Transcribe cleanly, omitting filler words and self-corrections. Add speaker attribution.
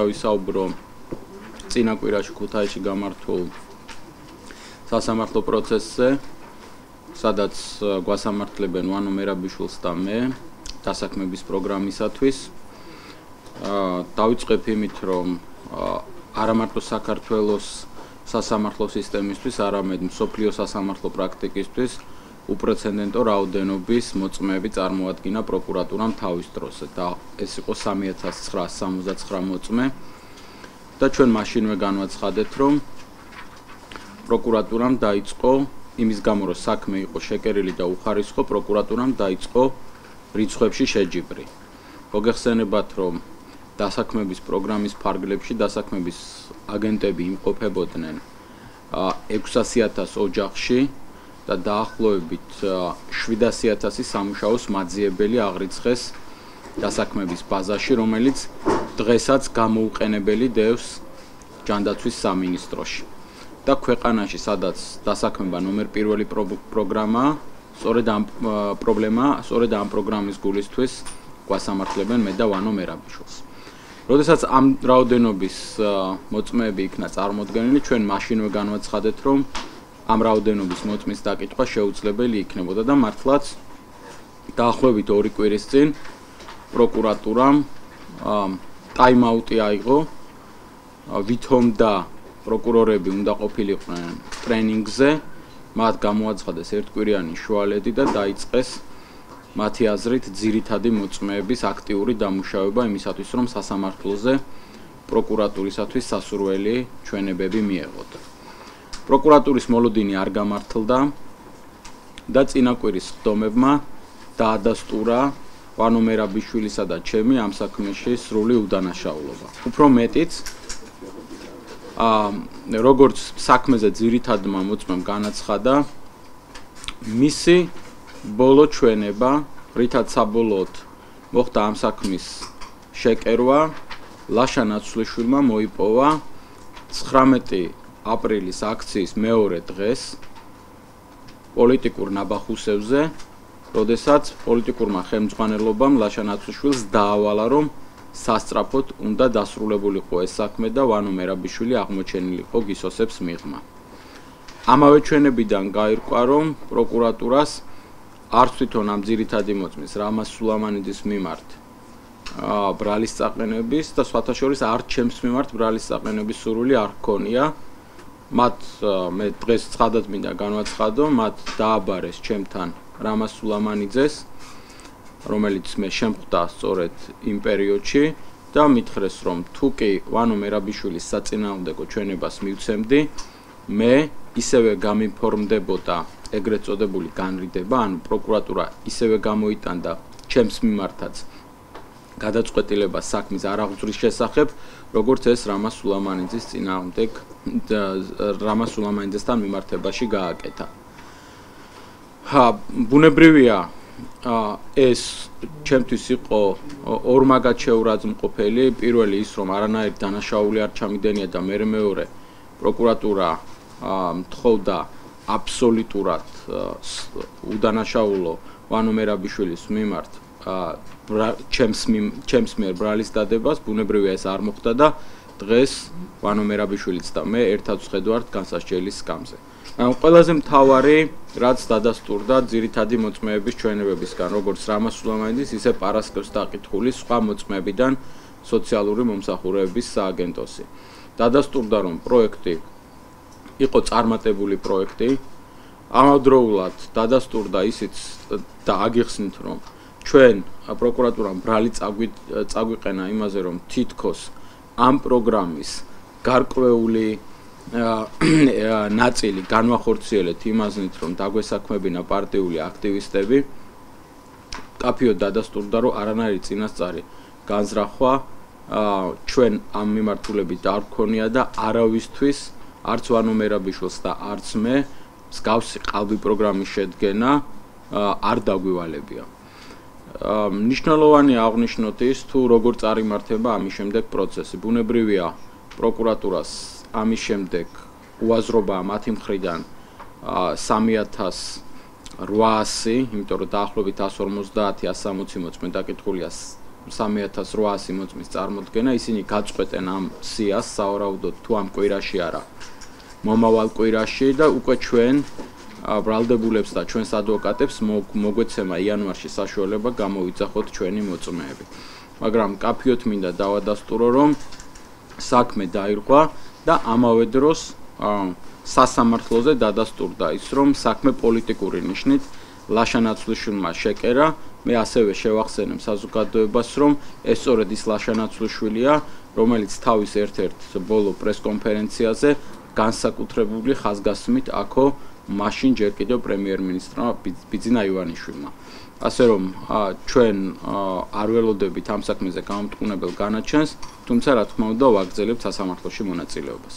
Speaker 1: მინდა ვისაუბრო წინა კვირაში ქუთაისში გამართულ სასამართლო პროცესზე, სადაც გვასამართლებენ ვანო მერაბიშვილს და მე დასაქმების პროგრამისათვის. დავიწყებ იმით, რომ არა მარტო საქართველოს სასამართლო სისტემისთვის, არამედ მსოფლიო სასამართლო პრაქტიკისთვის უპრეცედენტო რაოდენობის მოწმეები წარმოადგინა პროკურატურამ თავის დროზე და ეს იყო 3979 მოწმე და ჩვენ მაშინვე განვაცხადეთ, რომ პროკურატურამ დაიწყო იმის გამო, რომ საქმე იყო შეკერილი და უხარისხო, პროკურატურამ დაიწყო რიცხვებში შეჯიბრი. მოგეხსენებათ, რომ დასაქმების პროგრამის ფარგლებში დასაქმების აგენტები იმყოფებოდნენ 600,000 ოჯახში და დაახლოებით 700,000 სამუშაოს მაძიებელი აღრიცხეს დასაქმების ბაზაში, რომელიც დღესაც გამოუყენებელი დევს ჯანდაცვის სამინისტროში. და ქვეყანაში, სადაც დასაქმება ნომერ პირველი პროგრამა, სწორედ ამ პროგრამის გულისთვის გვასამართლებენ მე და ვანო მერაბიშვილს. როდესაც ამ რაოდენობის მოწმეები იქნა წარმოდგენილი, ჩვენ მაშინვე განვაცხადეთ, რომ ამ რაოდენობის მოწმის დაკითხვა შეუძლებელი იქნებოდა და მართლაც დაახლოებით 2 კვირის წინ პროკურატურამ ტაიმაუტი აიღო, ვითომ და პროკურორები უნდა ყოფილიყვნენ ტრენინგზე, მათ გამოაცხადეს ერთკვირიანი შუალედი და დაიწყეს მათი აზრით ძირითადი მოწმეების აქტიური დამუშავება იმისათვის, რომ სასამართლოზე პროკურატურისათვის სასურველი ჩვენებები მიეღოთ. პროკურატურის მოლოდინი არ გამართლდა და წინა კვირის ხდომებმა დაადასტურა ვანო მერაბიშვილისა და ჩემი ამ საქმეში სრული უდანაშაულობა. უფრო მეტიც, როგორც საქმეზე ძირითადმა მოწმემ განაცხადა, მისი ბოლო ჩვენება, რითაც საბოლოოდ მოხდა ამ საქმის შეკერვა, ლაშა ნაცვლიშვილმა მოიპოვა 19 აპრილის აქციის მეორე დღეს პოლიტიკურ ნაბახუსევზე, როდესაც პოლიტიკურმა ხელმძღვანელობამ ლაშა ნაცვლიშვილს დაავალა, რომ სასწრაფოდ უნდა დასრულებულიყო ეს საქმე და ვანო მერაბიშვილი აღმოჩენილიყო გისოსებს მიღმა. ამავე ჩვენებიდან გაირკვა, რომ პროკურატურას არც თვითონ ამ ძირითადი მოწმის რამაზ სულამანიძის მიმართ ბრალის წაყენების და სხვათა შორის არც ჩემს მიმართ ბრალის წაყენების სურვილი არ ჰქონია. მათ მე დღეს ცხადად მინდა განვაცხადო, მათ დააბარეს ჩემთან რამაზ სულამანიძეს, რომელიც მე შემხვდა სწორედ იმ პერიოდში და მითხრეს, რომ თუ კი ვანო მერაბიშვილის საწინააღმდეგო ჩვენებას მივცემდი, მე ისევე გამინფორმდებოდა ეგრეთ წოდებული განრიდება, ანუ პროკურატურა ისევე გამოიტანდა ჩემს მიმართაც გადაწყვეტილება საქმის არაღწვის შესახებ, როგორც ეს რამაზ სულამანიძის წინააღმდეგ რამაზ სულამანიძესთან მიმართებაში გააკეთა. ბუნებრივია, ეს ჩემთვის იყო ორმაგად შეურაცხმყოფელი, პირველი ის, რომ არანაირი დანაშაული არ ჩამიდენია და მეორე პროკურატურა თხოვდა აბსოლუტურად უდანაშაულო ვანო მერაბიშვილის მიმართ ჩემს მიერ ბრალის დადებას, ბუნებრივია ეს არ მოხდა და დღეს ვანო მერაბიშვილიც და მე ერთად ვხედავთ განსასჯელის სკამზე. ყველაზე მთავარი, რაც დადასტურდა ძირითადი მოწმეების ჩვენებებისგან, როგორც რამაზ სულამანიძის, ისე პარასკევს დაკითხული სხვა მოწმეებიდან სოციალური მომსახურეების სააგენტოსი. დადასტურდა, რომ პროექტი იყო წარმატებული პროექტი, ამავდროულად დადასტურდა ისიც და აგიხსნით, რომ ჩვენ პროკურატურამ ბრალი წაგვიყენა იმაზე, რომ თითქოს ამ პროგრამის გარკვეული ნაწილი განვახორციელეთ იმაზნით, რომ დაგვესაქმებინა პარტიული აქტივისტები, კაფეოდ დადასტურდა, რომ არანაირი წინასწარი განზრახვა ჩვენ ამ მიმართულებით არ გქონია და არავისთვის, არც ვანო მერაბიშვილს და არც მე, მსგავსი ყალბი პროგრამის შედგენა არ დაგვივალებია. მნიშვნელოვანია აღვნიშნოთ ის, თუ როგორ წარიმართება ამის შემდეგ პროცესი. ბუნებრივია, პროკურატურას ამის შემდეგ უაზრობა მათი მხრიდან 3800, იმიტომ რომ დაახლოებით 150-160 მოწმე დაკითხულია 3800 მოწმის წარმოდგენა, ისინი გაწყვეტენ ამ სიას სავარაუდოდ თუ ამ კვირაში არა. მომავალ კვირაში და უკვე ჩვენ ბრალდებულებს და ჩვენს ადვოკატებს მოგვეცემა იანვარში საშუალება გამოვიძახოთ ჩვენი მოწმეები. მაგრამ კაფიოთ მინდა დავადასტურო, რომ საქმე დაირღვა და ამავე დროს სასამართლოზე დადასტურდა ის, რომ საქმე პოლიტიკური ნიშნით ლაშა ნაცვლიშვილმა შეკერა. მე ასევე შევახსენებ საზოგადოებას, რომ ეს სწორედ ის ლაშა ნაცვლიშვილია, რომელიც თავის ერთ-ერთ ბოლო პრესკონფერენციაზე განსაკუთრებული ხაზგასმით აქო მაშინ ჯერ კიდევ პრემიერ-მინისტრმა ბიძინა ივანიშვილმა. ასე რომ ჩვენ არ ველოდებით ამ საქმეზე გამომტყუნებელ განაჩენს, თუმცა რა თქმა უნდა ვაგრძელებთ სასამართლოში მონაწილეობას.